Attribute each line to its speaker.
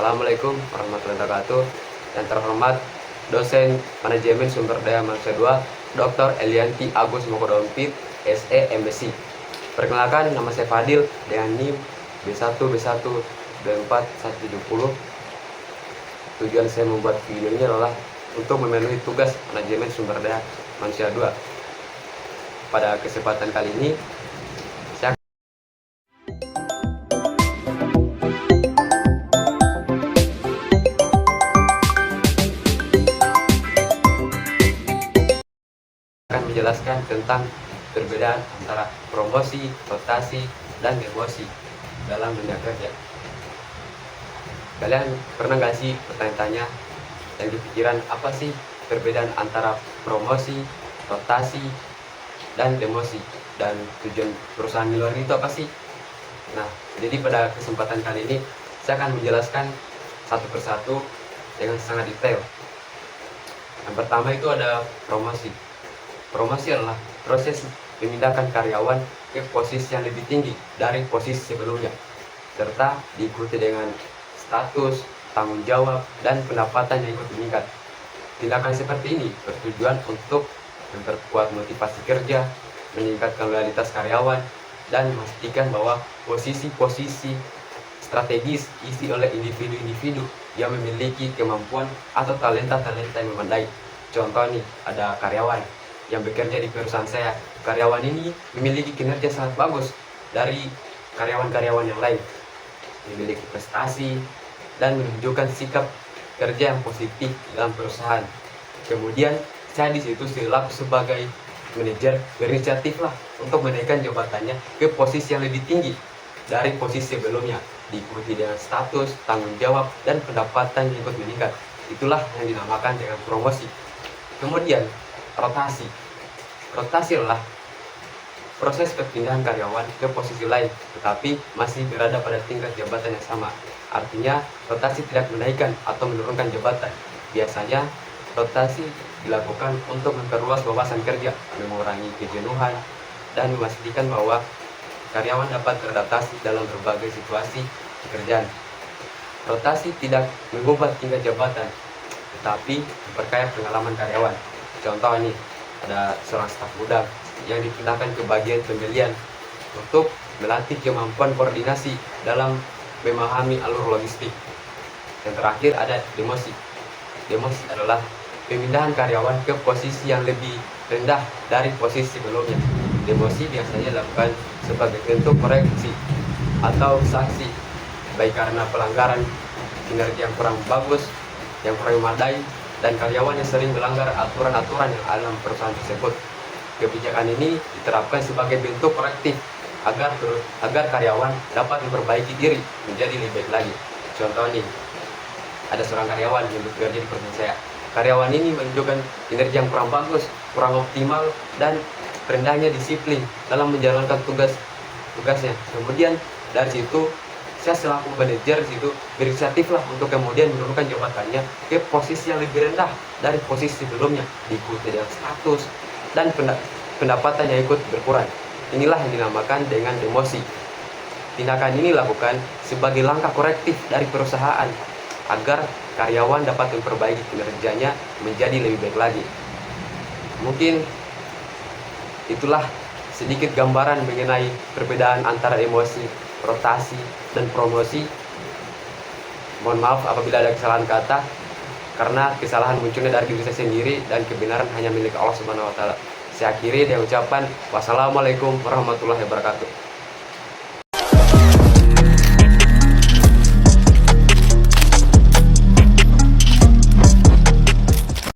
Speaker 1: Assalamualaikum warahmatullahi wabarakatuh. Yang terhormat dosen manajemen sumber daya manusia 2, Dr. Elianti Agus Mokodompit, SE MSc. Perkenalkan, nama saya Fadil dengan NIM B1 B1 B4 170. Tujuan saya membuat video ini adalah untuk memenuhi tugas manajemen sumber daya manusia 2. Pada kesempatan kali ini saya akan menjelaskan tentang perbedaan antara promosi, rotasi, dan demosi dalam dunia kerja. Kalian pernah nggak sih bertanya-tanya yang di pikiran, apa sih perbedaan antara promosi, rotasi, dan demosi, dan tujuan perusahaan di luar itu apa sih? Nah, jadi pada kesempatan kali ini saya akan menjelaskan satu persatu dengan sangat detail. Yang pertama itu ada promosi. Promosi adalah proses memindahkan karyawan ke posisi yang lebih tinggi dari posisi sebelumnya, serta diikuti dengan status, tanggung jawab, dan pendapatan yang ikut meningkat. Tindakan seperti ini bertujuan untuk memperkuat motivasi kerja, meningkatkan loyalitas karyawan, dan memastikan bahwa posisi-posisi strategis diisi oleh individu-individu yang memiliki kemampuan atau talenta-talenta yang memadai. Contoh nih, ada karyawan yang bekerja di perusahaan saya. Karyawan ini memiliki kinerja sangat bagus dari karyawan-karyawan yang lain, memiliki prestasi dan menunjukkan sikap kerja yang positif dalam perusahaan. Kemudian saya di situ selaku sebagai manajer berinisiatif lah untuk menaikkan jabatannya ke posisi yang lebih tinggi dari posisi sebelumnya, diikuti dengan status, tanggung jawab, dan pendapatan yang ikut meningkat. Itulah yang dinamakan dengan promosi. Kemudian rotasi. Rotasi adalah proses perpindahan karyawan ke posisi lain, tetapi masih berada pada tingkat jabatan yang sama. Artinya, rotasi tidak menaikkan atau menurunkan jabatan. Biasanya, rotasi dilakukan untuk memperluas wawasan kerja, mengurangi kejenuhan, dan memastikan bahwa karyawan dapat beradaptasi dalam berbagai situasi pekerjaan. Rotasi tidak mengubah tingkat jabatan, tetapi memperkaya pengalaman karyawan. Contoh nih, ada seorang staf muda yang dipindahkan ke bagian pembelian untuk melatih kemampuan koordinasi dalam memahami alur logistik. Yang terakhir ada demosi. Demosi adalah pemindahan karyawan ke posisi yang lebih rendah dari posisi sebelumnya. Demosi biasanya dilakukan sebagai bentuk koreksi atau sanksi, baik karena pelanggaran kinerja yang kurang bagus, yang kurang memadai, dan karyawan yang sering melanggar aturan-aturan yang ada dalam perusahaan tersebut. Kebijakan ini diterapkan sebagai bentuk korektif agar karyawan dapat memperbaiki diri menjadi lebih baik lagi. Contoh nih, ada seorang karyawan yang bekerja di perusahaan saya. Karyawan ini menunjukkan kinerja yang kurang bagus, kurang optimal, dan rendahnya disiplin dalam menjalankan tugasnya. Kemudian dari situ saya selaku manajer situ berinisiatif lah untuk kemudian menurunkan jabatannya ke posisi yang lebih rendah dari posisi sebelumnya, diikuti dengan status dan pendapatan yang ikut berkurang. Inilah yang dinamakan dengan demosi. Tindakan ini dilakukan sebagai langkah korektif dari perusahaan agar karyawan dapat memperbaiki kinerjanya menjadi lebih baik lagi. Mungkin itulah sedikit gambaran mengenai perbedaan antara emosi, rotasi, dan promosi. Mohon maaf apabila ada kesalahan kata, karena kesalahan munculnya dari diri saya sendiri dan kebenaran hanya milik Allah Subhanahu wa Ta'ala. Saya akhiri dengan ucapan wassalamualaikum warahmatullahi wabarakatuh.